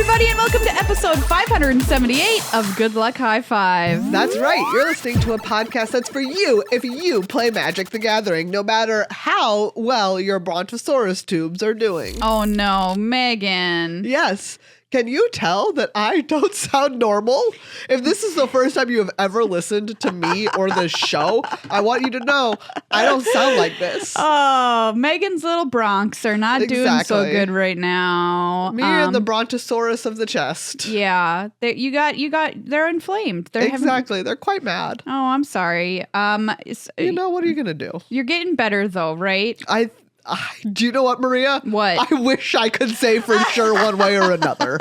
everybody, and welcome to episode 578 of Good Luck High Five. That's right. You're listening to a podcast that's for you if you play Magic the Gathering, no matter how well your Brontosaurus tubes are doing. Oh no, Megan. Yes. Can you tell that I don't sound normal? If this is the first time you have ever listened to me or this show, I want you to know I don't sound like this. Oh, Megan's little broncs are not doing so good right now. Me and the Brontosaurus of the chest. Yeah, they're inflamed. They're quite mad. Oh, I'm sorry. You know, what are you gonna do? You're getting better though, right? Do you know what, Maria? What? I wish I could say for sure one way or another.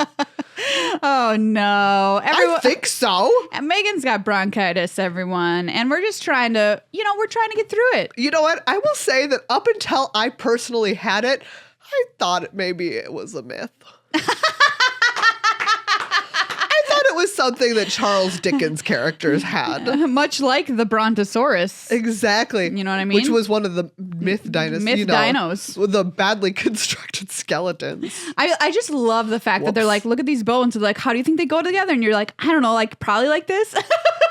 Oh, no. I think so. Megan's got bronchitis, everyone. And we're just trying to, we're trying to get through it. You know what? I will say that up until I personally had it, I thought maybe it was a myth. It was something that Charles Dickens characters had. Much like the Brontosaurus. Exactly. You know what I mean? Which was one of the myth dinosaurs. Dinos. With the badly constructed skeletons. I just love the fact that they're like, look at these bones. They're like, how do you think they go together? And you're like, I don't know, like probably like this.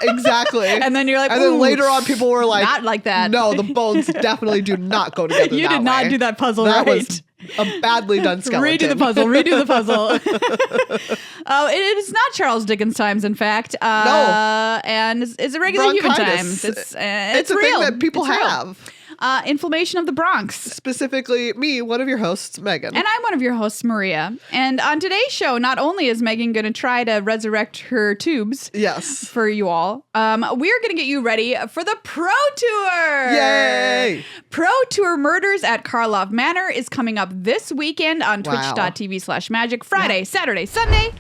Exactly. And then you're like, and then later on people were like, not like that. No, the bones definitely do not go together. You did not do that puzzle right. That was a badly done skeleton. Redo the puzzle. It is not Charles Dickens times, in fact. No. And it's irregular human times. It's a real. Thing that people have. Inflammation of the Bronx. Specifically me, one of your hosts, Megan. And I'm one of your hosts, Maria. And on today's show, not only is Megan going to try to resurrect her tubes for you all, we're going to get you ready for the Pro Tour. Yay! Pro Tour Murders at Karlov Manor is coming up this weekend on twitch.tv/magic, Friday, Saturday, Sunday.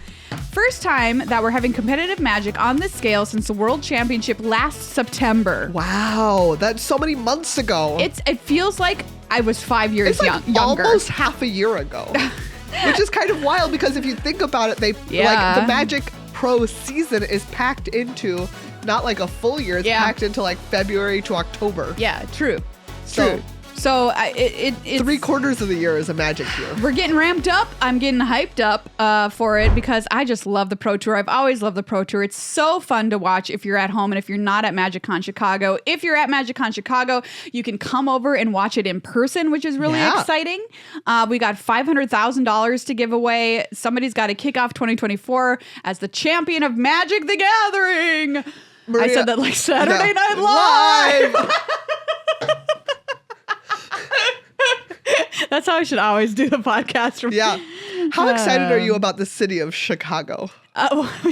First time that we're having competitive Magic on this scale since the World Championship last September. Wow, that's so many months ago. It feels like I was 5 years younger. Almost half a year ago, which is kind of wild because if you think about it, like the Magic Pro season is packed into not like a full year. It's packed into like February to October. Yeah, true. So it's 3/4 of the year is a Magic year. We're getting ramped up. I'm getting hyped up for it because I just love the Pro Tour. I've always loved the Pro Tour. It's so fun to watch if you're at home and if you're not at MagicCon Chicago. If you're at MagicCon Chicago, you can come over and watch it in person, which is really exciting. We got $500,000 to give away. Somebody's got to kick off 2024 as the champion of Magic the Gathering. Maria, I said that like Saturday Night Live. That's how I should always do the podcast. Yeah. How excited are you about the city of Chicago?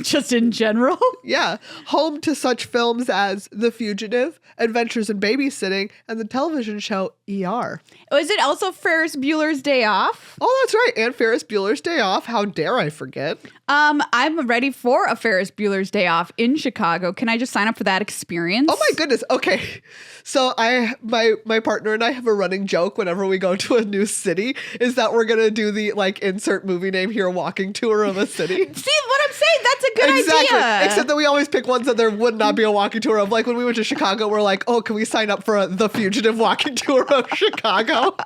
Just in general? Yeah. Home to such films as The Fugitive, Adventures in Babysitting, and the television show ER. Is it also Ferris Bueller's Day Off? Oh, that's right. And Ferris Bueller's Day Off. How dare I forget? I'm ready for a Ferris Bueller's Day Off in Chicago. Can I just sign up for that experience? Oh my goodness. Okay. So my partner and I have a running joke whenever we go to a new city is that we're going to do the like insert movie name here walking tour of a city. See what I'm saying? That's a good idea. Except that we always pick ones that there would not be a walking tour of. Like when we went to Chicago, we're like, oh, can we sign up for The Fugitive walking tour of Chicago?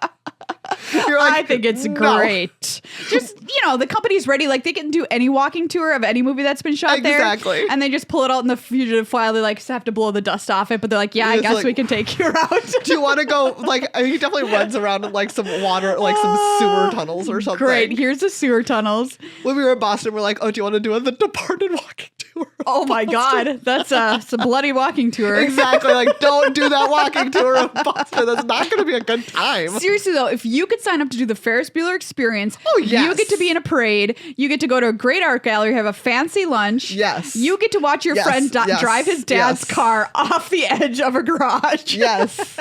You're like, I think it's great. Just, the company's ready. Like they can do any walking tour of any movie that's been shot there. Exactly. And they just pull it out in the Fugitive file. They like just have to blow the dust off it. But they're like, yeah, I guess we can take you out. Do you want to go? Like, he definitely runs around in like some water, like some sewer tunnels or something. Great. Here's the sewer tunnels. When we were in Boston, we're like, oh, do you want to do The Departed walking tour? Oh my God. That's a bloody walking tour. Exactly. Like, don't do that walking tour of Boston. That's not going to be a good time. Seriously, though, if you could sign up to do the Ferris Bueller experience, you get to be in a parade. You get to go to a great art gallery, have a fancy lunch. Yes. You get to watch your friend drive his dad's car off the edge of a garage. Yes.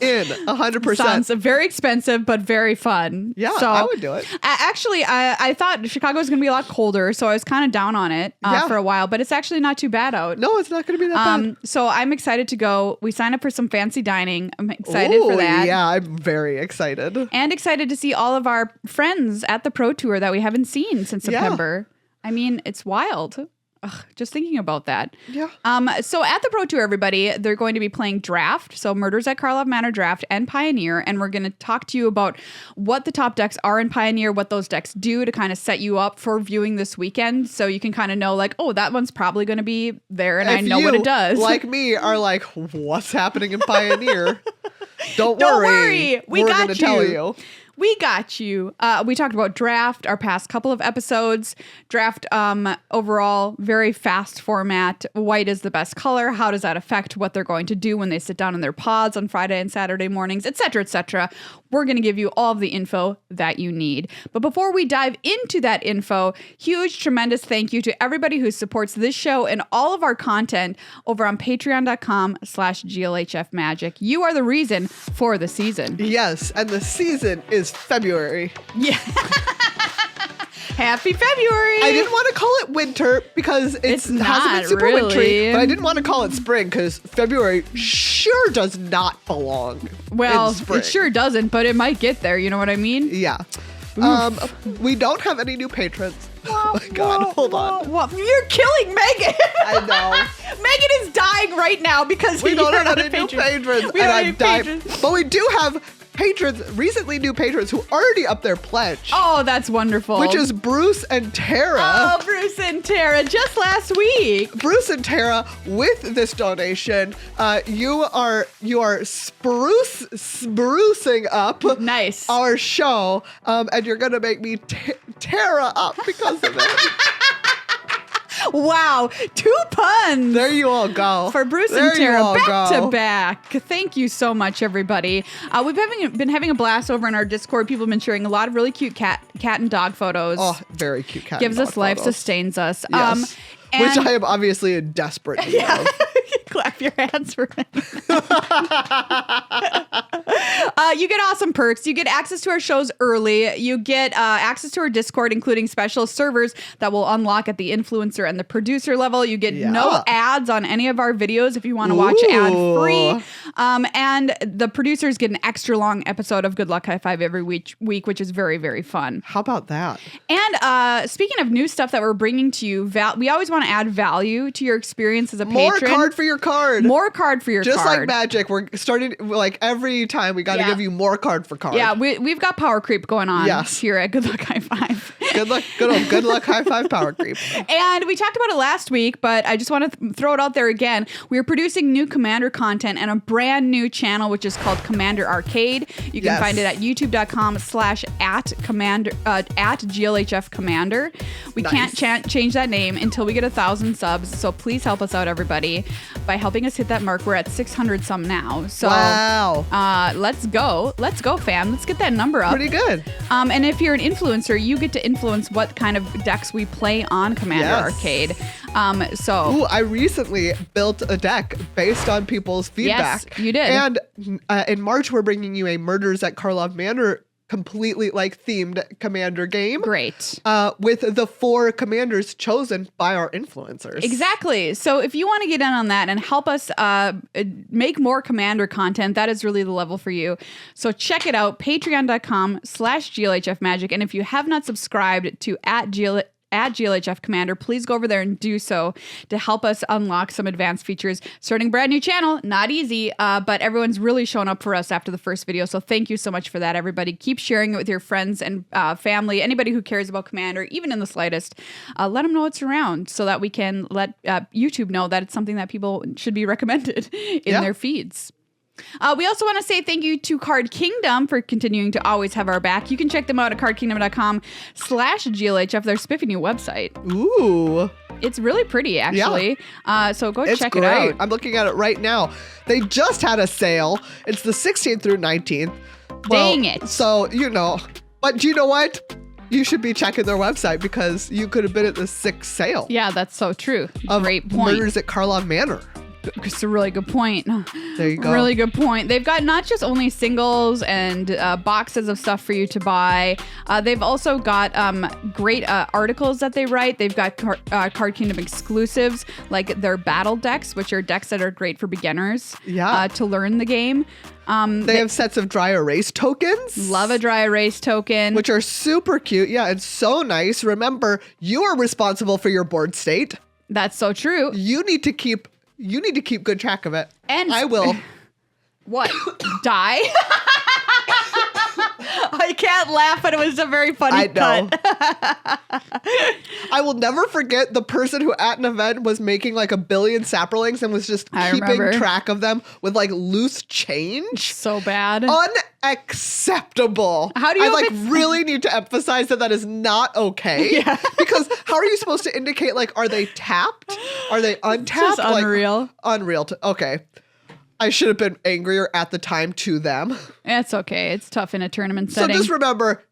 In 100%. Sounds very expensive, but very fun. Yeah, so, I would do it. Actually, I thought Chicago was going to be a lot colder, so I was kind of down on it for a while, but it's actually not too bad out. No, it's not going to be that bad. So I'm excited to go. We signed up for some fancy dining. I'm excited for that. Yeah, I'm very excited. And excited to see all of our friends at the Pro Tour that we haven't seen since September. I mean, it's wild. just thinking about that. Yeah. So at the Pro Tour, everybody, they're going to be playing Draft. So Murders at Karlov Manor Draft and Pioneer. And we're going to talk to you about what the top decks are in Pioneer, what those decks do to kind of set you up for viewing this weekend. So you can kind of know like, oh, that one's probably going to be there. And I know what it does. Like me are like, what's happening in Pioneer? Don't worry. We're going to tell you. We got you. We talked about Draft, our past couple of episodes. Draft, overall, very fast format. White is the best color. How does that affect what they're going to do when they sit down in their pods on Friday and Saturday mornings, et cetera, et cetera. We're going to give you all of the info that you need. But before we dive into that info, huge, tremendous thank you to everybody who supports this show and all of our content over on patreon.com/GLHF Magic. You are the reason for the season. Yes, and the season is February. Yeah. Happy February. I didn't want to call it winter because it hasn't been super wintry, but I didn't want to call it spring because February sure does not belong in spring. It sure doesn't, but it might get there. You know what I mean? Yeah. We don't have any new patrons. Oh my God, hold on. You're killing Megan. I know. Megan is dying right now because we don't have any new patrons. We don't have any patrons. But we do have recently new patrons who already up their pledge. Oh, that's wonderful. Which is Bruce and Tara. Oh, Bruce and Tara, just last week. Bruce and Tara, with this donation, you are sprucing up nice our show, and you're gonna make me Tara up because of it. Wow, 2 puns. There you all go. For Bruce and Tara, back to back. Thank you so much, everybody. We've been having a blast over in our Discord. People have been sharing a lot of really cute cat and dog photos. Oh, very cute cat. Gives us life, sustains us. Yes. Which I am obviously in desperate need of. Clap your hands for it. You get awesome perks. You get access to our shows early. You get access to our Discord, including special servers that will unlock at the influencer and the producer level. You get no ads on any of our videos if you want to watch ad-free. And the producers get an extra long episode of Good Luck High Five every week, which is very, very fun. How about that? And speaking of new stuff that we're bringing to you, we always want to add value to your experience as a patron. More card for your card. More card for your Just card. Just like Magic, we're starting, like every time we got to give you more card for card. Yeah, we've got power creep going on here at Good Luck High Five. Good luck High Five power creep. And we talked about it last week, but I just want to throw it out there again. We are producing new Commander content and a brand new channel, which is called Commander Arcade. You can find it at youtube.com/@GLHF Commander. We can't change that name until we get 1,000 subs. So please help us out, everybody, by helping us hit that mark. We're at 600 some now. So wow. Let's go, fam. Let's get that number up. Pretty good. And if you're an influencer, you get to influence what kind of decks we play on Commander Arcade. Ooh, I recently built a deck based on people's feedback. Yes, you did. And in March, we're bringing you a Murders at Karlov Manor completely themed Commander game. Great. With the 4 commanders chosen by our influencers. Exactly. So if you want to get in on that and help us make more Commander content, that is really the level for you. So check it out, patreon.com/GLHF Magic. And if you have not subscribed to @GLHF Commander, please go over there and do so to help us unlock some advanced features. Starting a brand new channel, not easy, but everyone's really shown up for us after the first video. So thank you so much for that, everybody. Keep sharing it with your friends and family, anybody who cares about Commander, even in the slightest. Let them know it's around so that we can let YouTube know that it's something that people should be recommended in their feeds. We also want to say thank you to Card Kingdom for continuing to always have our back. You can check them out at cardkingdom.com/GLHF. Their spiffy new website. Ooh. It's really pretty, actually. So go check it out. I'm looking at it right now. They just had a sale. It's the 16th through 19th. Dang it. So, but you know what? You should be checking their website because you could have been at the 6th sale. Yeah, that's so true. Great point. Murders at Karlov Manor. It's a really good point. There you go. Really good point. They've got not just only singles and boxes of stuff for you to buy. They've also got great articles that they write. They've got Card Kingdom exclusives, like their battle decks, which are decks that are great for beginners to learn the game. They have sets of dry erase tokens. Love a dry erase token. Which are super cute. Yeah, it's so nice. Remember, you are responsible for your board state. That's so true. You need to keep good track of it. And I will. What? Die? I can't laugh, but it was a very funny cut. I will never forget the person who at an event was making like 1 billion saprolings and was just keeping track of them with like loose change. So bad. Unacceptable. How do you really need to emphasize that is not okay. Yeah. Because how are you supposed to indicate, like, are they tapped? Are they untapped? It's just unreal. Like, unreal. Okay. I should have been angrier at the time to them. It's okay. It's tough in a tournament setting. So just remember,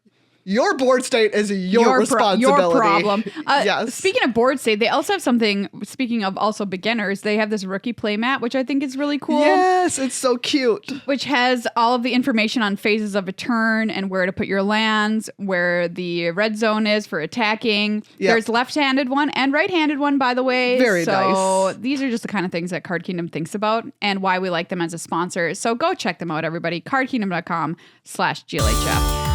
your board state is your responsibility. Your problem. Yes. Speaking of board state, they also have something, speaking of also beginners, they have this rookie playmat, which I think is really cool. Yes, it's so cute. Which has all of the information on phases of a turn and where to put your lands, where the red zone is for attacking. Yep. There's left-handed one and right-handed one, by the way. Very nice. So these are just the kind of things that Card Kingdom thinks about and why we like them as a sponsor. So go check them out, everybody. cardkingdom.com/GLHF.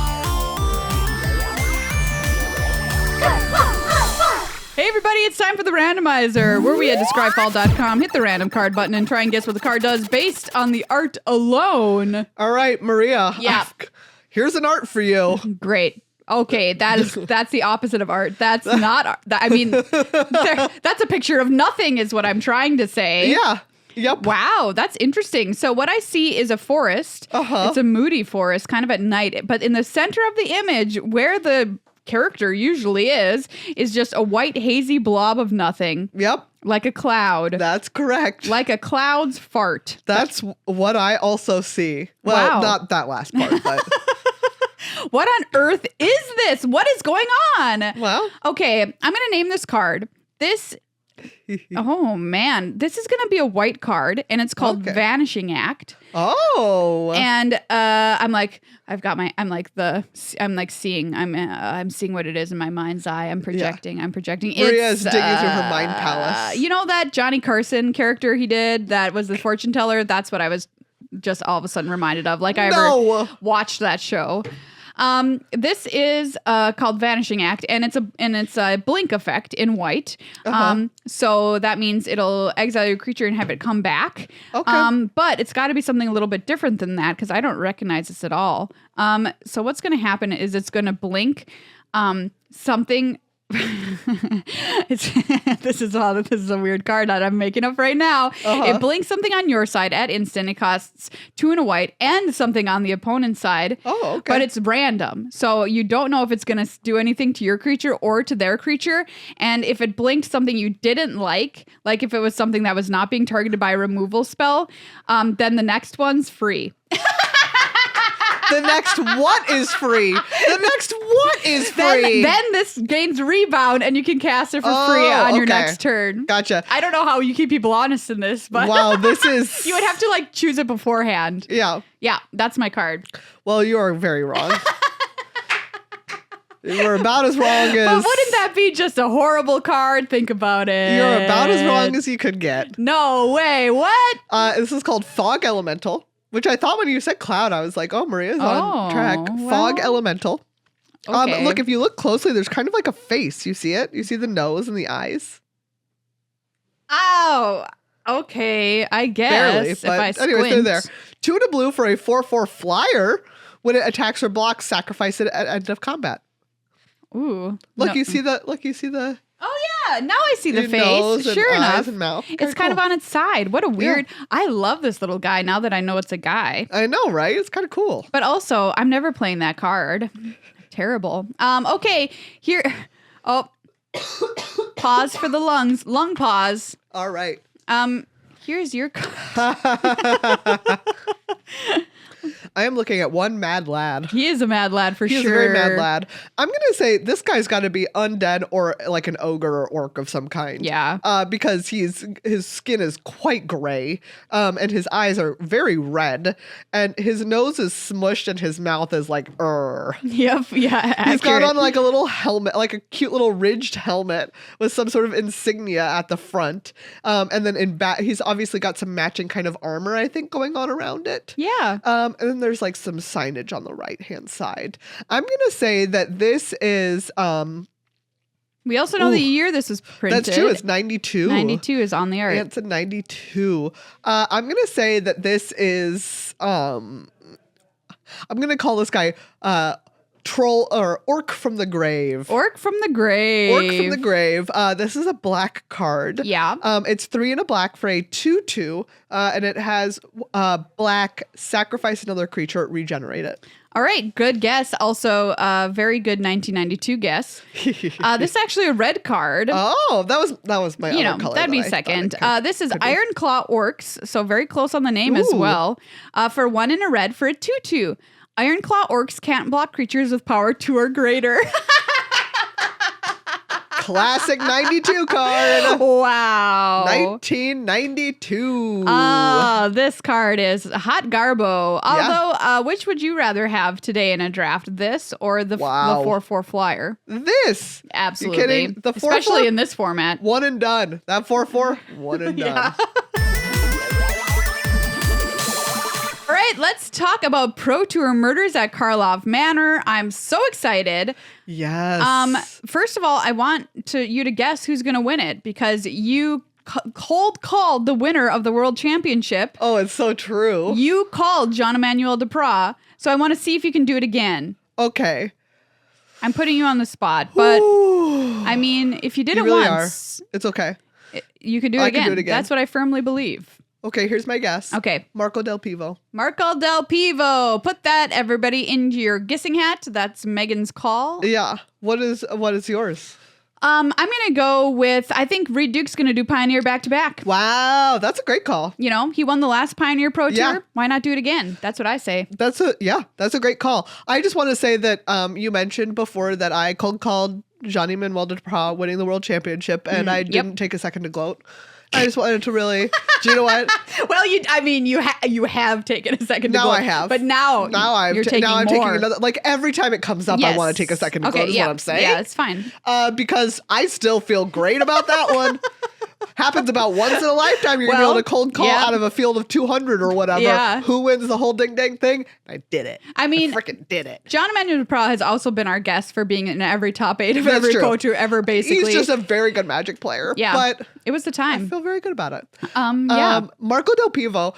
Hey everybody, it's time for the Randomizer, where we at describefall.com hit the random card button and try and guess what the card does based on the art alone. All right, Maria. Yeah. Here's an art for you. Great. Okay, that's the opposite of art. That's not art. I mean, that's a picture of nothing is what I'm trying to say. Yeah. Yep. Wow, that's interesting. So what I see is a forest. It's a moody forest, kind of at night. But in the center of the image, where the character usually is just a white hazy blob of nothing. Yep. Like a cloud. That's correct. Like a cloud's fart. That's what I also see. Well, not that last part, but... What on earth is this? What is going on? Well. Okay, I'm going to name this card. Oh man, this is going to be a white card and it's called Vanishing Act. Oh. And I'm seeing what it is in my mind's eye. I'm projecting. Maria's digging through her mind palace. You know that Johnny Carson character he did that was the fortune teller? That's what I was just all of a sudden reminded of. Like I ever watched that show. This is called Vanishing Act, and it's a blink effect in white. So that means it'll exile your creature and have it come back. Okay. But it's got to be something a little bit different than that because I don't recognize this at all. So what's going to happen is it's going to blink something. This is a weird card that I'm making up right now. It blinks something on your side at instant. It costs 2 and a white and something on the opponent's side. But it's random. So you don't know if it's going to do anything to your creature or to their creature. And if it blinked something you didn't like if it was something that was not being targeted by a removal spell, then the next one's free. The next what is free? The next what is free? Then this gains rebound and you can cast it for free on your next turn. Gotcha. I don't know how you keep people honest in this, but wow, this is... You would have to like choose it beforehand. Yeah. Yeah, that's my card. Well, you are very wrong. You're about as wrong as... But wouldn't that be just a horrible card? Think about it. You're about as wrong as you could get. No way. What? This is called Fog Elemental. Which I thought when you said cloud, I was like, oh, Maria's on track. Fog Elemental. Okay. Look, if you look closely, there's kind of like a face. You see it? You see the nose and the eyes? Oh, okay. I guess. Barely, if but I squint. anyways, they're there. 2 and a blue for a 4/4 flyer. When it attacks or blocks, sacrifice it at end of combat. Ooh. Look, you see the... Oh yeah, now I see the face. Sure enough, and mouth. It's kind of on its side. What a weird. Yeah. I love this little guy now that I know it's a guy. I know, right? It's kind of cool. But also, I'm never playing that card. Terrible. Okay, here. Oh, pause for the lungs. Lung pause. All right. Here's your card. I am looking at one mad lad. He is a mad lad for sure. He's a very mad lad. I'm going to say this guy's got to be undead or like an ogre or orc of some kind. Yeah. Because his skin is quite gray, and his eyes are very red, and his nose is smushed and his mouth is like, Yep. Yeah. Accurate. He's got on like a little helmet, like a cute little ridged helmet with some sort of insignia at the front. And then in back, he's obviously got some matching kind of armor, I think, going on around it. Yeah. And then there's like some signage on the right hand side. I'm gonna say that this is We also know the year this was printed. That's true. It's 92. 92 is on the art. Yeah, it's a 92. I'm going to say that this is, I'm going to call this guy Troll or Orc from the Grave. Orc from the Grave. Orc from the Grave. This is a black card. Yeah. It's 3 and a black for a 2/2, and it has black, sacrifice another creature, regenerate it. All right, good guess. Also, very good 1992 guess. This is actually a red card. Oh, that was my other color. That'd be second. This is Iron Claw Orcs, so very close on the name as well. For 1 and a red for a 2/2. Iron Claw Orcs can't block creatures with power 2 or greater. Classic 92 card. Wow. 1992. This card is hot garbo. Although, which would you rather have today in a draft? This or the 4/4 flyer? This. Absolutely. You kidding? The 4/4? Especially in this format. One and done. That 4/4, one and done. All right, let's talk about Pro Tour Murders at Karlov Manor. I'm so excited. Yes. First of all, I want you to guess who's going to win it because you cold called the winner of the World Championship. Oh, it's so true. You called Jean-Emmanuel Duprat, so I want to see if you can do it again. Okay. I'm putting you on the spot, but I mean, if you did it really once, it's okay. You can do it again. Can do it again. That's what I firmly believe. Okay, here's my guess. Okay. Marco Del Pivo. Marco Del Pivo. Put that, everybody, into your guessing hat. That's Megan's call. Yeah. What is yours? I'm gonna go with, I think Reed Duke's gonna do Pioneer back-to-back. Wow, that's a great call. You know, he won the last Pioneer Pro Tour. Yeah. Why not do it again? That's what I say. That's a great call. I just want to say that you mentioned before that I cold called Jean-Emmanuel Duprat winning the World Championship, and I didn't take a second to gloat. I just wanted to really. Do you know what? Well, you have taken a second to now gloat. I have, but now I'm taking another. Like every time it comes up, I want to take a second to gloat. Is what I'm saying. Yeah, it's fine. Because I still feel great about that one. Happens about once in a lifetime. You're gonna be able to cold call out of a field of 200 or whatever. Yeah. Who wins the whole ding dang thing? I did it. I mean, freaking did it. Jean-Emmanuel Duprat has also been our guest for being in every top 8 of every Pro Tour ever. Basically, he's just a very good Magic player. Yeah, but it was the time. I feel very good about it. Yeah. Marco Del Pivo,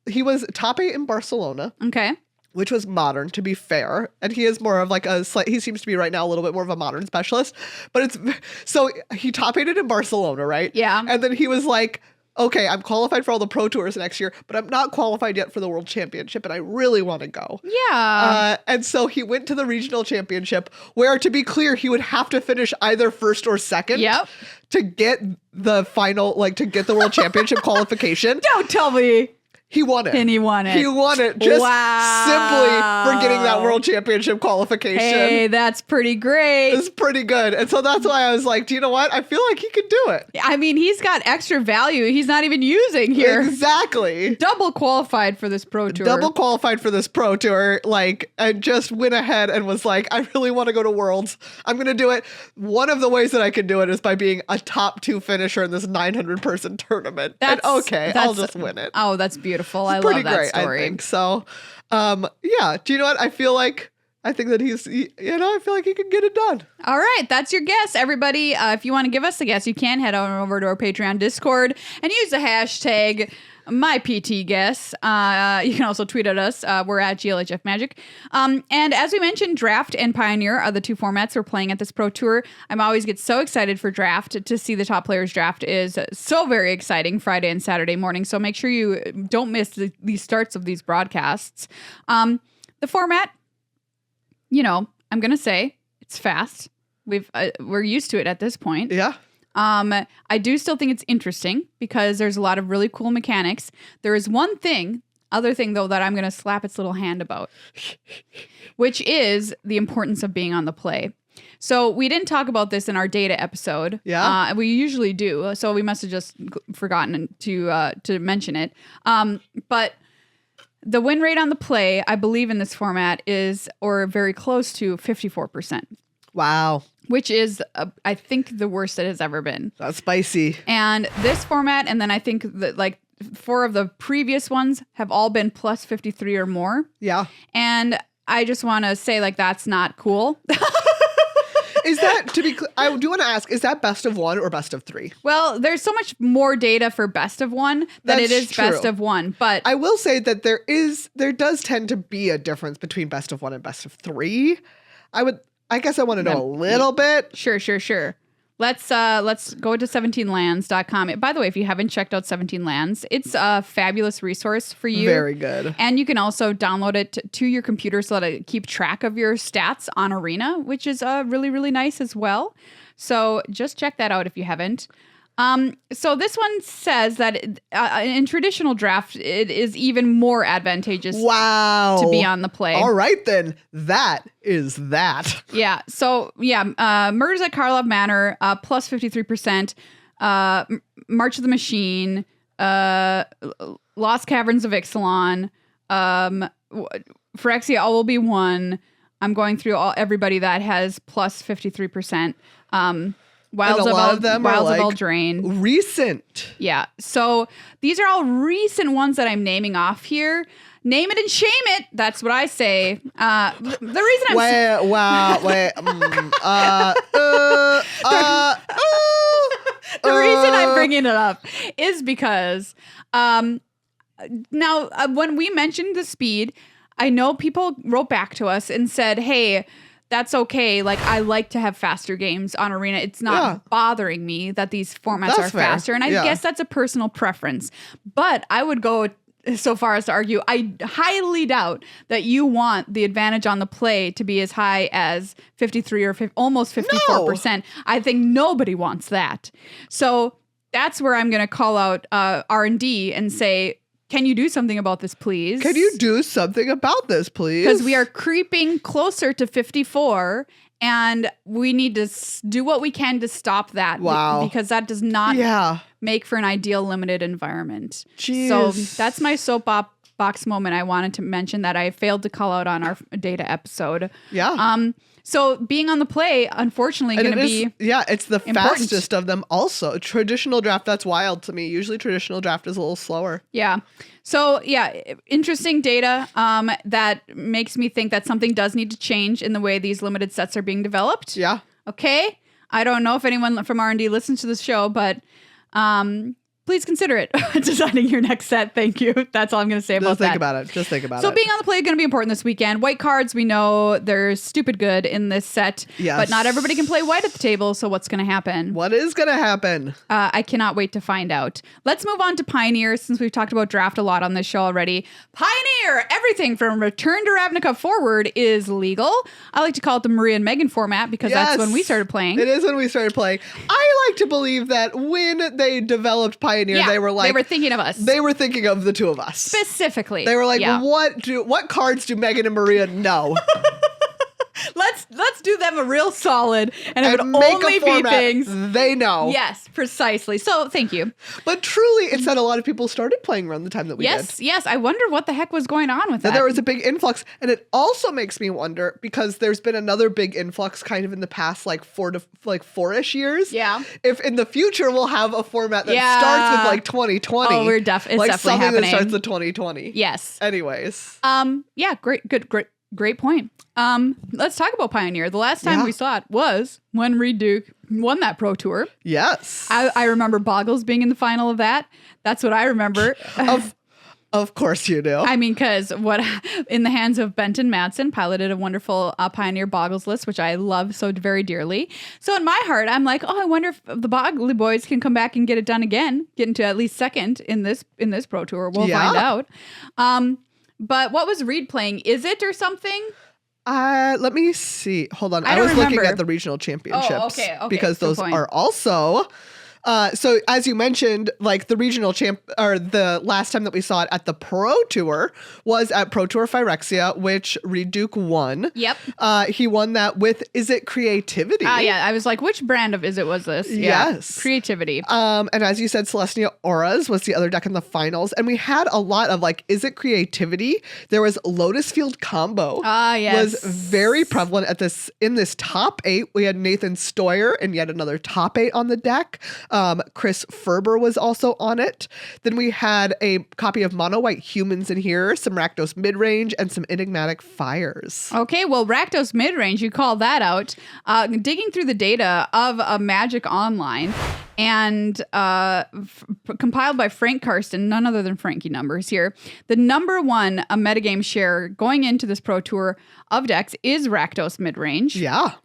he was top 8 in Barcelona. Okay. Which was modern, to be fair. And he is more of like he seems to be right now a little bit more of a modern specialist. But so he top 8'd in Barcelona, right? Yeah. And then he was like, okay, I'm qualified for all the Pro Tours next year, but I'm not qualified yet for the World Championship, and I really want to go. Yeah. And so he went to the Regional Championship, where, to be clear, he would have to finish either first or second to get the final, like, to get the World Championship qualification. Don't tell me. He won it. And he won it. He won it just simply for getting that World Championship qualification. Hey, that's pretty great. It's pretty good. And so that's why I was like, do you know what? I feel like he could do it. I mean, he's got extra value he's not even using here. Exactly. Double qualified for this Pro Tour. Double qualified for this Pro Tour. Like, I just went ahead and was like, I really want to go to Worlds. I'm going to do it. One of the ways that I can do it is by being a top 2 finisher in this 900-person tournament. I'll just win it. Oh, that's beautiful. I pretty love that great, story. I think. So, yeah. Do you know what? I feel like I think that I feel like he can get it done. All right. That's your guess, everybody. If you want to give us a guess, you can head on over to our Patreon Discord and use the hashtag MyPTGuess. You can also tweet at us. We're at GLHF Magic. And as we mentioned, Draft and Pioneer are the 2 formats we're playing at this Pro Tour. I'm always get so excited for Draft. To see the top players draft is so very exciting Friday and Saturday morning. So make sure you don't miss the starts of these broadcasts. The format, I'm going to say it's fast. We're used to it at this point. Yeah. I do still think it's interesting because there's a lot of really cool mechanics. There is one other thing though, that I'm going to slap its little hand about, which is the importance of being on the play. So we didn't talk about this in our data episode. Yeah. We usually do. So we must have just forgotten to mention it. But the win rate on the play, I believe in this format is, or very close to 54%. Wow. Which is, I think, the worst it has ever been. That's spicy. And this format, and then I think that like 4 of the previous ones have all been plus 53 or more. Yeah. And I just want to say, like, that's not cool. Is that, to be clear, I do want to ask, is that best of one or best of three? Well, there's so much more data for best of one than it is true. best of one. But I will say that there does tend to be a difference between best of one and best of three. I guess I want to know a little bit. Sure. Let's go to 17lands.com. By the way, if you haven't checked out 17 Lands, it's a fabulous resource for you. Very good. And you can also download it to your computer so that it keep track of your stats on Arena, which is really, really nice as well. So just check that out if you haven't. So this one says that in traditional draft, it is even more advantageous to be on the play. All right, then. That is that. Yeah. So, Murders at Karlov Manor, plus 53%. March of the Machine, Lost Caverns of Ixalan, Phyrexia all will be one. I'm going through everybody that has plus 53%. Wilds of Eldraine. Recent. Yeah. So these are all recent ones that I'm naming off here. Name it and shame it. That's what I say. The reason I'm the reason I'm bringing it up is because now when we mentioned the speed, I know people wrote back to us and said, "Hey, that's okay. Like, I like to have faster games on Arena. It's not bothering me that these formats are faster." And I guess that's a personal preference. But I would go so far as to argue, I highly doubt that you want the advantage on the play to be as high as 53 or almost 54%. No. I think nobody wants that. So that's where I'm going to call out R&D and say, can you do something about this, please? Can you do something about this, please? Because we are creeping closer to 54, and we need to do what we can to stop that. Wow. Because that does not make for an ideal limited environment. Jeez. So that's my soapbox moment. I wanted to mention that I failed to call out on our data episode. Yeah. So being on the play, unfortunately, going to be it's the important. fastest of them also. Traditional draft, that's wild to me. Usually traditional draft is a little slower. Yeah. So, interesting data that makes me think that something does need to change in the way these limited sets are being developed. Yeah. Okay. I don't know if anyone from R&D listens to this show, but please consider it designing your next set. Thank you. That's all I'm going to say about that. Just think about it. So being on the play is going to be important this weekend. White cards, we know they're stupid good in this set. Yes. But not everybody can play white at the table. So what's going to happen? What is going to happen? I cannot wait to find out. Let's move on to Pioneer, since we've talked about draft a lot on this show already. Pioneer! Everything from Return to Ravnica forward is legal. I like to call it the Maria and Megan format because that's when we started playing. It is when we started playing. I like to believe that when they developed Pioneer, they were thinking of us. They were thinking of the two of us. Specifically. They were like, what cards do Megan and Maria know? Let's do them a real solid, and it would only be things they know. Yes, precisely. So thank you. But truly, it said a lot of people started playing around the time that we did. Yes. I wonder what the heck was going on with that. There was a big influx, and it also makes me wonder because there's been another big influx kind of in the past like 4-ish years. Yeah. If in the future we'll have a format that starts with like 2020. Oh, it's definitely something happening. that starts with 2020. Yes. Anyways. Great point. Let's talk about Pioneer. The last time we saw it was when Reed Duke won that Pro Tour. Yes. I remember Boggles being in the final of that. That's what I remember. Of course you do. I mean, because in the hands of Benton Madsen, piloted a wonderful Pioneer Boggles list, which I love so very dearly. So in my heart, I'm like, I wonder if the Boggle boys can come back and get it done again, get into at least second in this Pro Tour. We'll find out. But what was Reed playing? Is it or something? Let me see. Hold on. I was looking at the regional championships. Oh, okay. Because those are also So as you mentioned, like the regional champ, or the last time that we saw it at the Pro Tour was at Pro Tour Phyrexia, which Reed Duke won. Yep. He won that with Is It Creativity? Yeah. I was like, which brand of Is It was this? Yeah. Yes. Creativity. And as you said, Celestia Auras was the other deck in the finals. And we had a lot of like, Is It Creativity? There was Lotus Field Combo. Yes. Was very prevalent at this, in this top 8. We had Nathan Stoyer and yet another top 8 on the deck. Chris Ferber was also on it. Then we had a copy of Mono White Humans in here, some Rakdos Midrange, and some Enigmatic Fires. Okay, well, Rakdos Midrange, you called that out. Digging through the data of Magic Online and compiled by Frank Karsten, none other than Frankie numbers here. The number one metagame share going into this Pro Tour of decks is Rakdos Midrange. Yeah.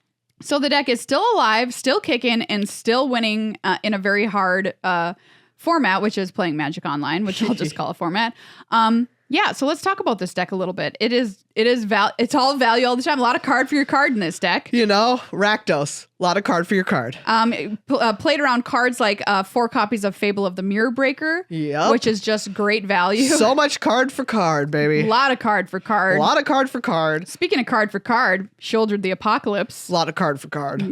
So the deck is still alive, still kicking, and still winning in a very hard format, which is playing Magic Online, which I'll just call a format. Yeah, so let's talk about this deck a little bit. It's all value all the time. A lot of card for your card in this deck. You know, Rakdos, a lot of card for your card. Played around cards like 4 copies of Fable of the Mirror Breaker, which is just great value. So much card for card, baby. A lot of card for card. A lot of card for card. Speaking of card for card, Shouldered the Apocalypse. A lot of card for card.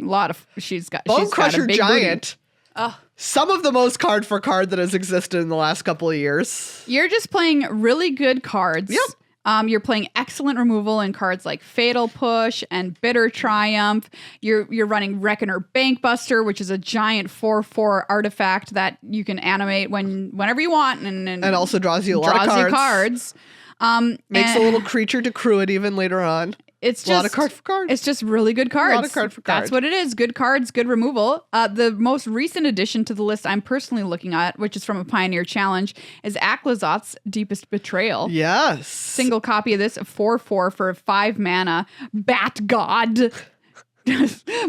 She's got Bone Crusher a big Giant. Booty. Some of the most card for card that has existed in the last couple of years. You're just playing really good cards. Yep. You're playing excellent removal in cards like Fatal Push and Bitter Triumph. You're running Reckoner Bankbuster, which is a giant 4/4 artifact that you can animate whenever you want, and also draws you a lot of cards. Makes a little creature to crew it even later on. It's just a lot of card for card. It's just really good cards. A lot of card for card. That's what it is. Good cards, good removal. The most recent addition to the list I'm personally looking at, which is from a Pioneer Challenge, is Aklazot's Deepest Betrayal. Yes. Single copy of this, 4/4 for 5 mana. Bat God.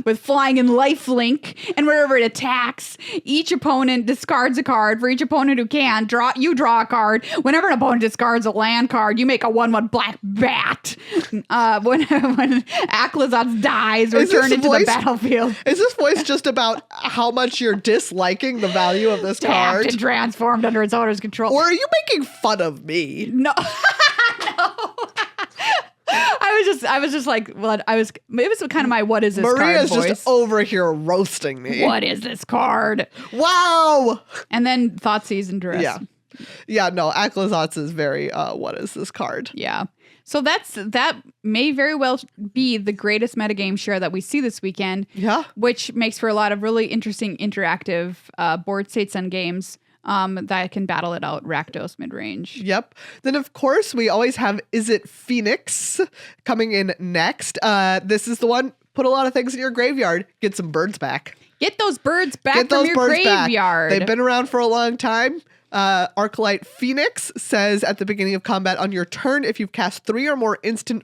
With flying and lifelink, and wherever it attacks, each opponent discards a card. For each opponent who can draw a card. Whenever an opponent discards a land card, you make a 1/1 black bat. When Aklazot dies, return into the battlefield. Is this voice just about how much you're disliking the value of this card? And transformed under its owner's control. Or are you making fun of me? No. No. I was just like, what? It was kind of my what is this Maria's card voice. Just over here roasting me. What is this card? Wow. And then Thoughtseize and Duress. Yeah, no, Aklazot's is very, what is this card? Yeah. So that may very well be the greatest metagame share that we see this weekend. Yeah. Which makes for a lot of really interesting interactive board states and games. That can battle it out, Rakdos Midrange. Yep. Then, of course, we always have Is It Phoenix coming in next. This is the one, put a lot of things in your graveyard, get some birds back. Get those birds back from your graveyard. They've been around for a long time. Arclight Phoenix says at the beginning of combat on your turn, if you've cast 3 or more instant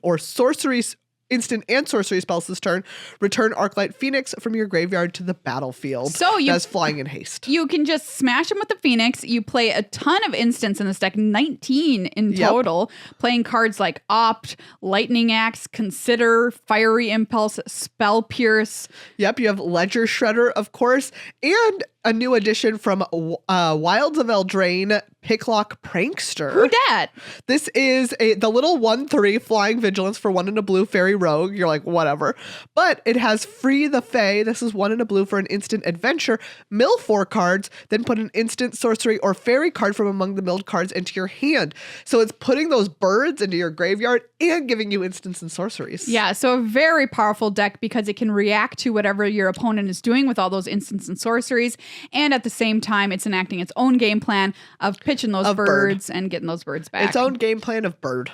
and sorcery spells this turn, return Arclight Phoenix from your graveyard to the battlefield. So that's flying in haste. You can just smash them with the Phoenix. You play a ton of instants in this deck, 19 in total, playing cards like Opt, Lightning Axe, Consider, Fiery Impulse, Spell Pierce. Yep, you have Ledger Shredder, of course, and a new addition from Wilds of Eldraine, Picklock Prankster. Who dat? This is the little 1/3 flying vigilance for 1 in a blue fairy rogue. You're like, whatever. But it has Free the Fae. This is 1 in a blue for an instant adventure. Mill 4 cards, then put an instant sorcery or fairy card from among the milled cards into your hand. So it's putting those birds into your graveyard and giving you instants and sorceries. Yeah, so a very powerful deck because it can react to whatever your opponent is doing with all those instants and sorceries. And at the same time, it's enacting its own game plan of pitching those birds and getting those birds back. Its own game plan of bird.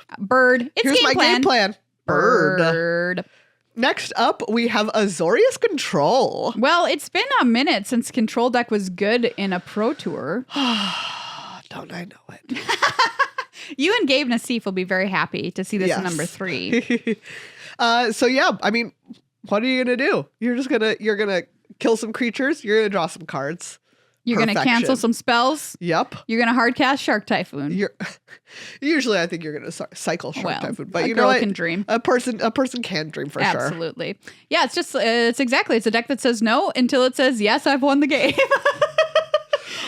Here's game plan. Bird. Next up, we have Azorius Control. Well, it's been a minute since Control deck was good in a Pro Tour. Don't I know it? You and Gabe Nassif will be very happy to see this in number 3. So yeah, I mean, what are you gonna do? You're gonna kill some creatures. You're gonna draw some cards. You're gonna cancel some spells. Yep. You're gonna hard cast Shark Typhoon. Usually, I think you're gonna cycle Shark Typhoon, but you know girl what? can dream. A person can dream for sure. Absolutely. Yeah, it's a deck that says no until it says yes. I've won the game.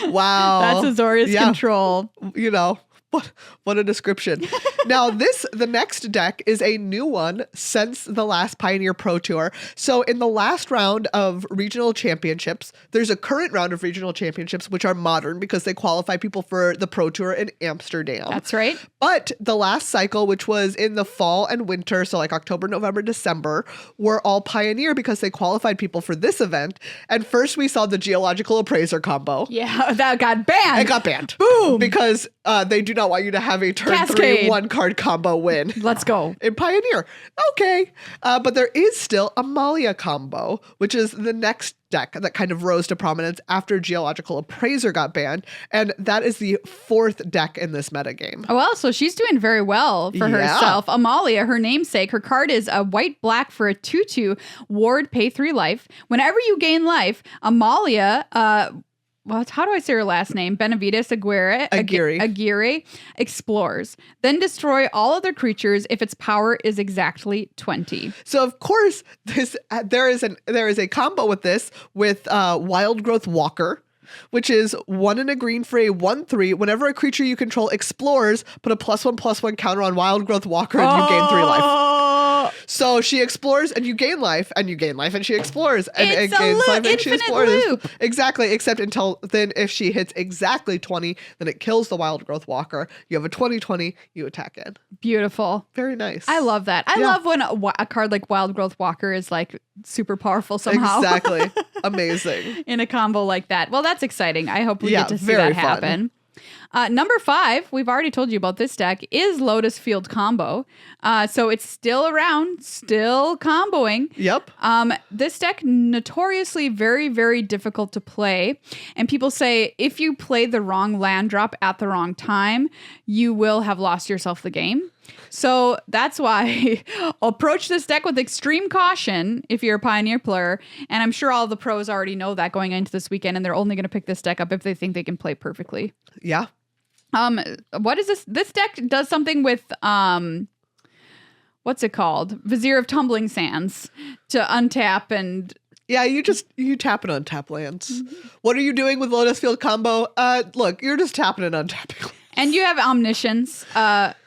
Wow. That's Azorius Control. You know. What a description. Now, the next deck is a new one since the last Pioneer Pro Tour. So in the last round of regional championships, there's a current round of regional championships, which are modern because they qualify people for the Pro Tour in Amsterdam. That's right. But the last cycle, which was in the fall and winter, so like October, November, December, were all Pioneer because they qualified people for this event. And first we saw the Geological Appraiser combo. Yeah, that got banned. It got banned. Boom. Because they do not want you to have a turn Cascade. 3 1-card combo win. Let's go. In Pioneer. Okay. But there is still Amalia combo, which is the next deck that kind of rose to prominence after Geological Appraiser got banned. And that is the 4th deck in this metagame. Oh, well, so she's doing very well for herself. Amalia, her namesake, her card is a white-black for a 2/2 ward, pay 3 life. Whenever you gain life, Amalia, how do I say her last name? Benavides Aguirre explores. Then destroy all other creatures if its power is exactly 20. So of course, there is a combo with this with Wild Growth Walker, which is 1 and a green for a 1/3. Whenever a creature you control explores, put a +1/+1 counter on Wild Growth Walker and you gain 3 life. So she explores and you gain life, and you gain life and she explores, and it's it gains life and she explores. Loop. Exactly, except until then, if she hits exactly 20, then it kills the Wild Growth Walker. You have a 20/20, you attack in. Beautiful. Very nice. I love that. I love when a card like Wild Growth Walker is like super powerful somehow. Exactly. Amazing. In a combo like that. Well, that's exciting. I hope we get to see that very happen. Number 5, we've already told you about this deck, is Lotus Field Combo. So it's still around, still comboing. Yep. This deck, notoriously very, very difficult to play. And people say if you play the wrong land drop at the wrong time, you will have lost yourself the game. So that's why approach this deck with extreme caution if you're a Pioneer player. And I'm sure all the pros already know that going into this weekend, and they're only going to pick this deck up if they think they can play perfectly. Yeah. What is this? This deck does something with what's it called? Vizier of Tumbling Sands to untap and. Yeah, you tap and untap lands. Mm-hmm. What are you doing with Lotus Field Combo? Look, you're just tapping and untapping. And you have Omniscience,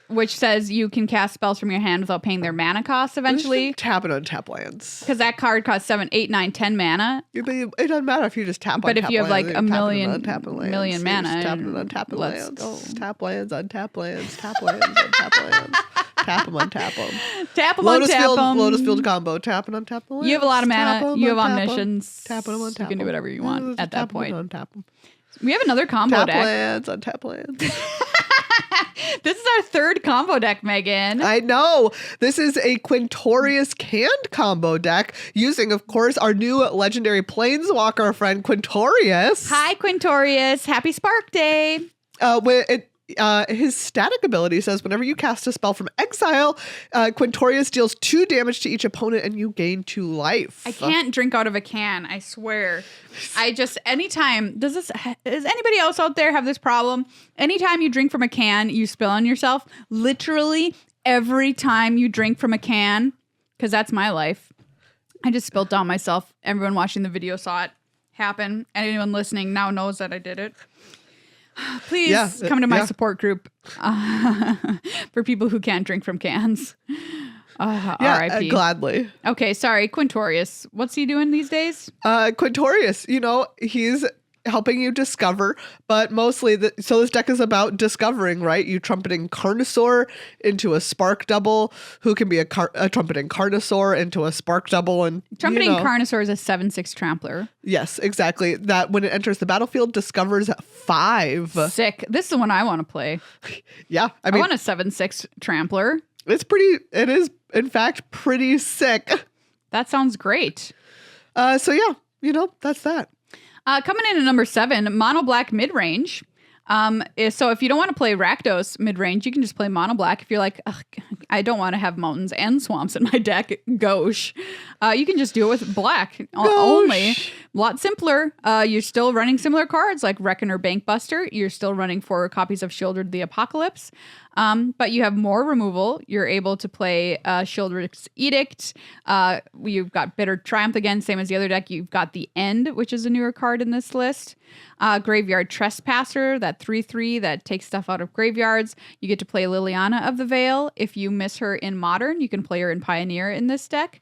which says you can cast spells from your hand without paying their mana costs eventually. Tap and untap lands. Because that card costs 7, 8, 9, 10 mana. It doesn't matter if you just tap but if you have like a million mana. Tap and untap lands. Tap lands, untap lands, tap lands, untap lands. Tap them, untap them. Tap them, untap them. Lotus Field Combo. Tap and untap the lands. You have a lot of mana. You have Omniscience. Tap them, untap them. You can do whatever you want at that point. Untap them. We have another combo deck. Tap lands, untap lands. This is our 3rd combo deck, Megan. I know. This is a Quintorius canned combo deck using, of course, our new legendary Planeswalker friend, Quintorius. Hi, Quintorius. Happy Spark Day. His static ability says whenever you cast a spell from exile, Quintorius deals 2 damage to each opponent and you gain 2 life. I can't drink out of a can, I swear. Anytime, does anybody else out there have this problem? Anytime you drink from a can, you spill on yourself. Literally every time you drink from a can, because that's my life. I just spilled on myself. Everyone watching the video saw it happen. Anyone listening now knows that I did it. Please come to my support group for people who can't drink from cans. R.I.P. Gladly. Okay, sorry. Quintorius. What's he doing these days? Quintorius, he's helping you discover, but mostly so this deck is about discovering, right? You trumpeting Carnosaur into a spark double, who can be a trumpeting Carnosaur into a spark double, and trumpeting Carnosaur is a 7/6 trampler. Yes, exactly. That when it enters the battlefield discovers 5. Sick. This is the one I want to play. Yeah, I want a 7/6 trampler. It is in fact pretty sick. That sounds great. So yeah, that's that. Coming in at number 7, Mono Black Midrange. So if you don't want to play Rakdos midrange, you can just play Mono Black. If you're like, I don't want to have mountains and swamps in my deck, gauche. You can just do it with black only. A lot simpler. You're still running similar cards like Reckoner Bankbuster. You're still running 4 copies of Shieldred the Apocalypse. But you have more removal. You're able to play Shieldrick's Edict. You've got Bitter Triumph again, same as the other deck. You've got the End, which is a newer card in this list. Graveyard Trespasser, that 3/3 that takes stuff out of graveyards. You get to play Liliana of the Veil. If you miss her in Modern, you can play her in Pioneer in this deck.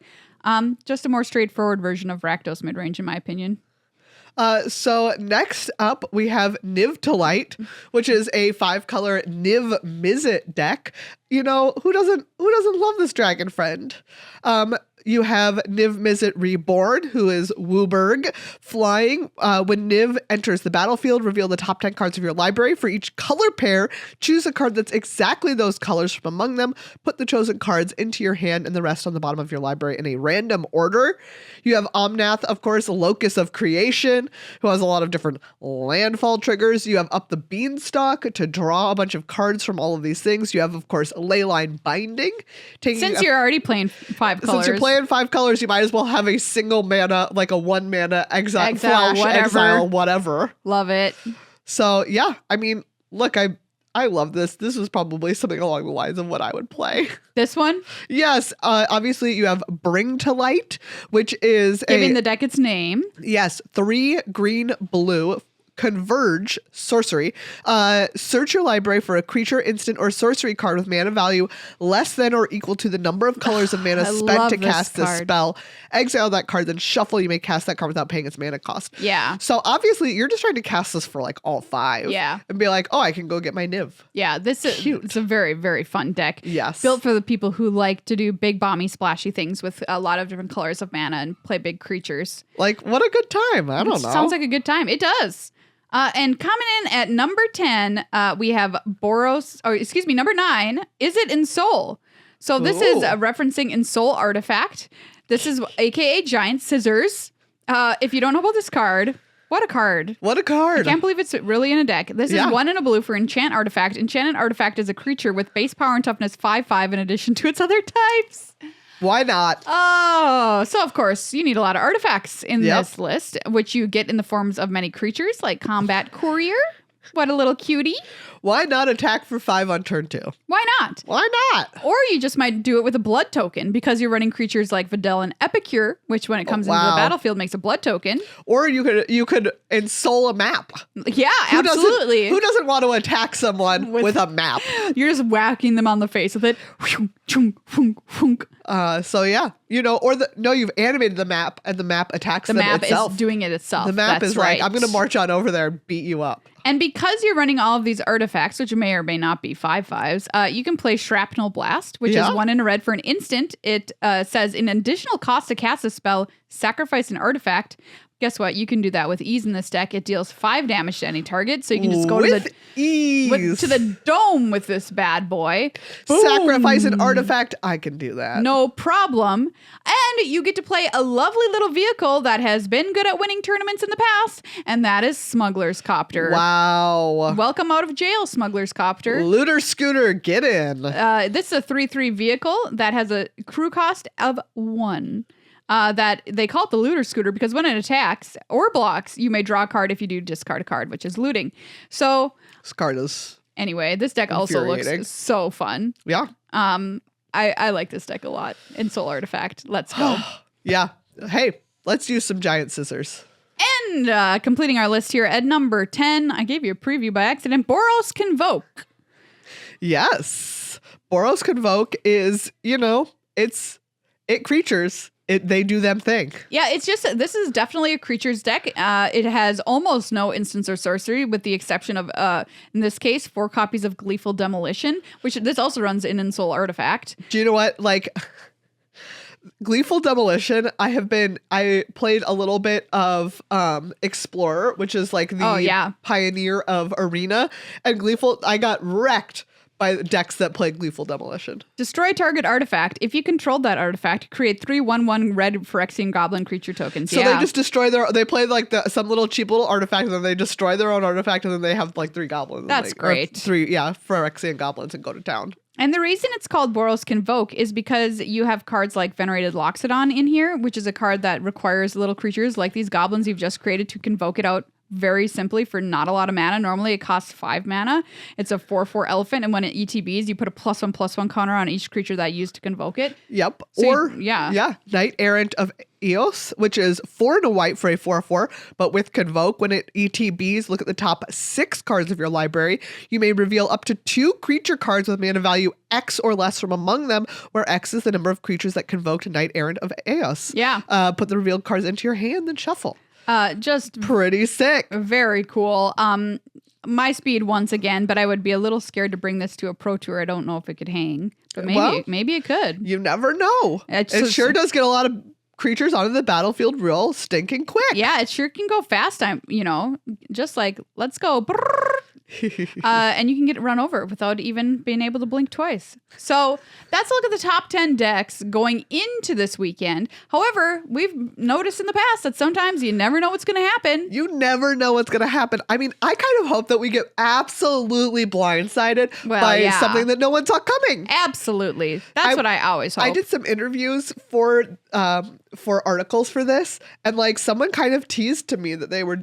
Just a more straightforward version of Rakdos midrange, in my opinion. So next up, we have Niv to Light, which is a 5-color Niv Mizzet deck. You know, who doesn't love this dragon friend? You have Niv Mizzet Reborn, who is Wooburg. Flying, when Niv enters the battlefield, reveal the top 10 cards of your library. For each color pair, choose a card that's exactly those colors from among them. Put the chosen cards into your hand and the rest on the bottom of your library in a random order. You have Omnath, of course, Locus of Creation, who has a lot of different landfall triggers. You have Up the Beanstalk to draw a bunch of cards from all of these things. You have, of course, Leyline Binding. Since you're already playing 5 colors. Since you're playing 5 colors, you might as well have a single mana, like a 1 mana exile flash, whatever. exile, whatever. Love it. So yeah, I mean, look, I love this. This is probably something along the lines of what I would play. This one? Yes. Obviously, you have Bring to Light, which is giving the deck its name. Yes, 3 green, blue. Converge sorcery. Search your library for a creature, instant, or sorcery card with mana value less than or equal to the number of colors of mana spent to cast this spell. Exile that card, then shuffle. You may cast that card without paying its mana cost. Yeah. So obviously, you're just trying to cast this for like all 5. Yeah. And be like, oh, I can go get my Niv. Yeah. It's a very, very fun deck. Yes. Built for the people who like to do big, bomby, splashy things with a lot of different colors of mana and play big creatures. Like, what a good time. I don't know. Sounds like a good time. It does. And coming in at number 10, we have number 9, Is It Ensoul? So this is referencing Ensoul Artifact. This is AKA Giant Scissors. If you don't know about this card, what a card. What a card. I can't believe it's really in a deck. This is 1 and a blue for Enchant Artifact. Enchanted Artifact is a creature with base power and toughness 5/5 in addition to its other types. Why not? Oh, so of course you need a lot of artifacts in this list, which you get in the forms of many creatures like Combat Courier. What a little cutie. Why not attack for 5 on turn 2? Why not? Why not? Or you just might do it with a blood token because you're running creatures like Videl and Epicure, which when it comes into the battlefield makes a blood token. Or you could ensoul a map. Yeah, absolutely. Who doesn't want to attack someone with a map? You're just whacking them on the face with it. So yeah, you've animated the map and the map attacks them itself. The map is doing it itself. The map is right. I'm going to march on over there and beat you up. And because you're running all of these artifacts, which may or may not be 5/5s, you can play Shrapnel Blast, which is 1 in a red for an instant. It says, in additional cost to cast a spell, sacrifice an artifact. Guess what? You can do that with ease in this deck. It deals 5 damage to any target, so you can just go to the dome with this bad boy. Boom. Sacrifice an artifact. I can do that. No problem. And you get to play a lovely little vehicle that has been good at winning tournaments in the past, and that is Smuggler's Copter. Wow. Welcome out of jail, Smuggler's Copter. Looter Scooter, get in. This is a 3/3 vehicle that has a crew cost of 1. That they call it the Looter Scooter because when it attacks or blocks, you may draw a card if you do discard a card, which is looting. So this card is anyway, this deck also looks so fun. Yeah. I like this deck a lot. Ensoul Artifact. Let's go. Yeah. Hey, let's use some giant scissors. And completing our list here at number 10, I gave you a preview by accident. Boros Convoke. Yes. Boros Convoke is, it creatures. They do them thing. Yeah, it's just, this is definitely a creatures deck. It has almost no instants or sorcery with the exception of, in this case, 4 copies of Gleeful Demolition, which this also runs in Ensoul Artifact. Do you know what? Like, Gleeful Demolition, I played a little bit of Explorer, which is like the pioneer of Arena, and Gleeful, I got wrecked by decks that play Gleeful Demolition. Destroy target artifact. If you controlled that artifact, create 3/1/1 red Phyrexian Goblin creature tokens. So they just destroy they play like some little cheap little artifact, and then they destroy their own artifact, and then they have like 3 goblins. That's great. 3 Phyrexian goblins and go to town. And the reason it's called Boros Convoke is because you have cards like Venerated Loxodon in here, which is a card that requires little creatures like these goblins you've just created to convoke it out very simply for not a lot of mana. Normally it costs 5 mana. It's a 4/4 elephant, and when it ETBs, you put a +1/+1 counter on each creature that used to convoke it. Yep. So Knight Errant of Eos, which is 4 and a white for a 4/4, but with convoke, when it ETBs, look at the top 6 cards of your library. You may reveal up to 2 creature cards with mana value X or less from among them, where X is the number of creatures that convoked Knight Errant of Eos. Yeah. Put the revealed cards into your hand, then shuffle. Just pretty sick. Very cool. My speed once again, but I would be a little scared to bring this to a Pro Tour. I don't know if it could hang, but maybe it could. You never know. It sure does get a lot of creatures onto the battlefield real stinking quick. Yeah, it sure can go fast. Just like, let's go. And you can get it run over without even being able to blink twice. So that's a look at the top 10 decks going into this weekend. However, we've noticed in the past that sometimes you never know what's going to happen. You never know what's going to happen. I mean, I kind of hope that we get absolutely blindsided by something that no one saw coming. Absolutely. That's what I always hope. I did some interviews for articles for this, and like someone kind of teased to me that their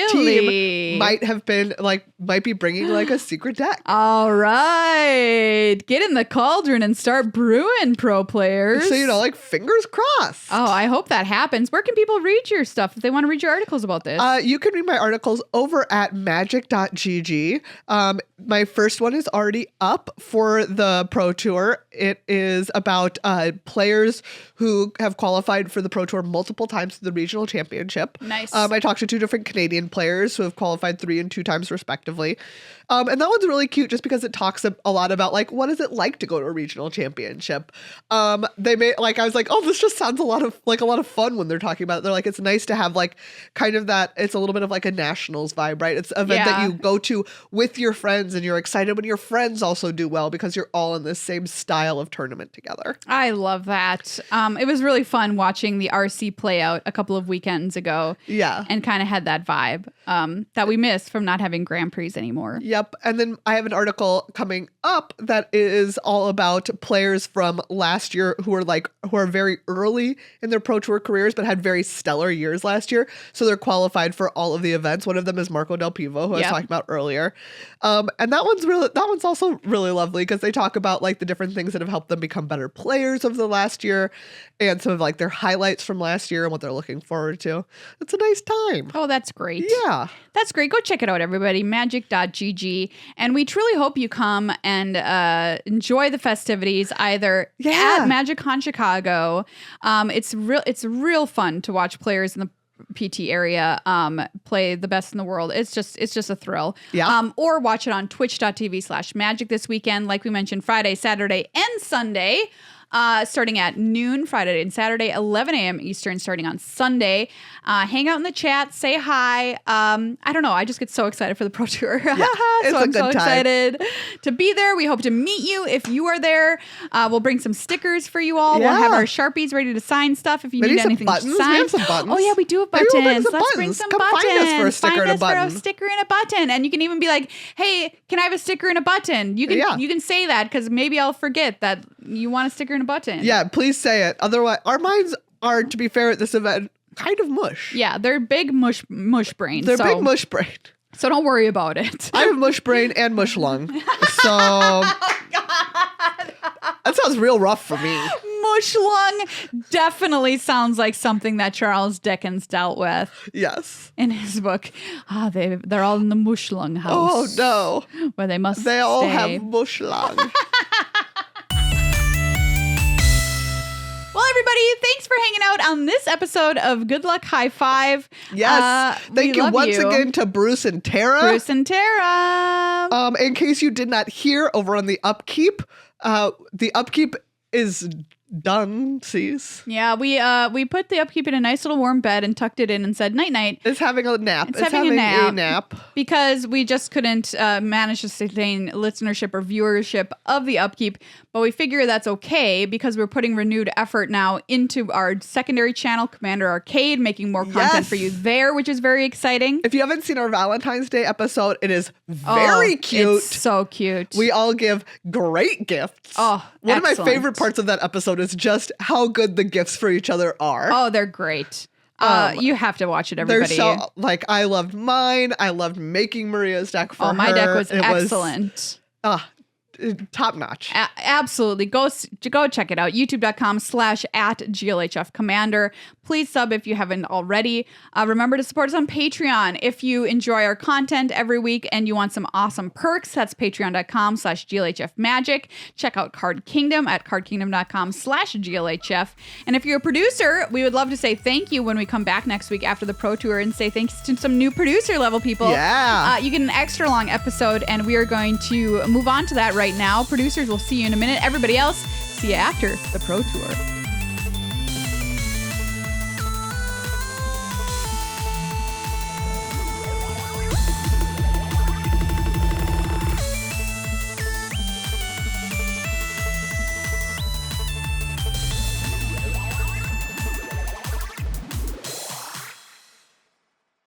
team might be bringing like a secret deck. All right, get in the cauldron and start brewing, pro players. So like fingers crossed. Oh, I hope that happens. Where can people read your stuff if they want to read your articles about this? You can read my articles over at magic.gg. My first one is already up for the Pro Tour. It is about players who have qualified for the Pro Tour multiple times to the regional championship. Nice. I talked to 2 different Canadian players who have qualified 3 and 2 times respectively. And that one's really cute just because it talks a lot about like, what is it like to go to a regional championship? I was like, oh, this just sounds a lot of fun when they're talking about it. They're like, it's nice to have like kind of that, it's a little bit of like a nationals vibe, right? It's an event that you go to with your friends and you're excited when your friends also do well because you're all in this same style of tournament together. I love that. It was really fun watching the RC play out a couple of weekends ago. Yeah. And kind of had that vibe that we missed from not having Grand Prix anymore. Yep. And then I have an article coming up that is all about players from last year who are very early in their Pro Tour careers but had very stellar years last year. So they're qualified for all of the events. One of them is Marco Del Pivo, who I was talking about earlier. And that one's also really lovely because they talk about like the different things that have helped them become better players over the last year and some of like their highlights from last year and what they're looking forward to. It's a nice time. Oh, that's great. Yeah. That's great. Go check it out, everybody. Magic.gg. And we truly hope you come and enjoy the festivities either at MagicCon Chicago. It's real fun to watch players in the PT area play the best in the world. It's just a thrill. Yeah. Or watch it on twitch.tv/magic this weekend. Like we mentioned, Friday, Saturday, and Sunday. Starting at noon Friday and Saturday, 11 a.m. Eastern starting on Sunday. Hang out in the chat, say hi. I don't know. I just get so excited for the Pro Tour. Yeah, I'm so excited to be there. We hope to meet you if you are there. We'll bring some stickers for you all. Yeah. We'll have our Sharpies ready to sign stuff if you need anything to sign. We have some buttons. Oh yeah, we do have buttons. Let's bring some buttons. Find us for a sticker and a button. For a sticker and a button. And you can even be like, hey, can I have a sticker and a button? You can say that because maybe I'll forget that you want a sticker and a button. Yeah, please say it. Otherwise, our minds are, to be fair, at this event, kind of mush. Yeah, they're big mush brains. They're big mush brain. So don't worry about it. I have mush brain and mush lung. So oh, God. That sounds real rough for me. Mush lung definitely sounds like something that Charles Dickens dealt with. Yes. In his book. They're all in the mush lung house. Oh, no. Where they must They all stay. have mush lung. Well, everybody, thanks for hanging out on this episode of Good Luck High Five. Yes. Thank you once again to Bruce and Tara. Bruce and Tara. In case you did not hear, over on the Upkeep, the Upkeep is done, Cease. Yeah, we put the Upkeep in a nice little warm bed and tucked it in and said night-night. It's having a nap. It's having a nap. Because we just couldn't manage to sustain listenership or viewership of the Upkeep. But we figure that's okay because we're putting renewed effort now into our secondary channel, Commander Arcade, making more content for you there, which is very exciting. If you haven't seen our Valentine's Day episode, it is very cute. It's so cute. We all give great gifts. Oh, One of my favorite parts of that episode is just how good the gifts for each other are. Oh, they're great. You have to watch it, everybody. So, like, I loved mine. I loved making Maria's deck for her. My deck was excellent. Top notch. Absolutely. Go check it out. youtube.com/@GLHF Commander. Please sub if you haven't already. Remember to support us on Patreon. If you enjoy our content every week and you want some awesome perks, that's patreon.com/GLHF Magic. Check out Card Kingdom at cardkingdom.com/GLHF. And if you're a producer, we would love to say thank you when we come back next week after the Pro Tour and say thanks to some new producer level people. Yeah. You get an extra long episode, and we are going to move on to that right now. Producers, we'll see you in a minute. Everybody else, see you after the Pro Tour.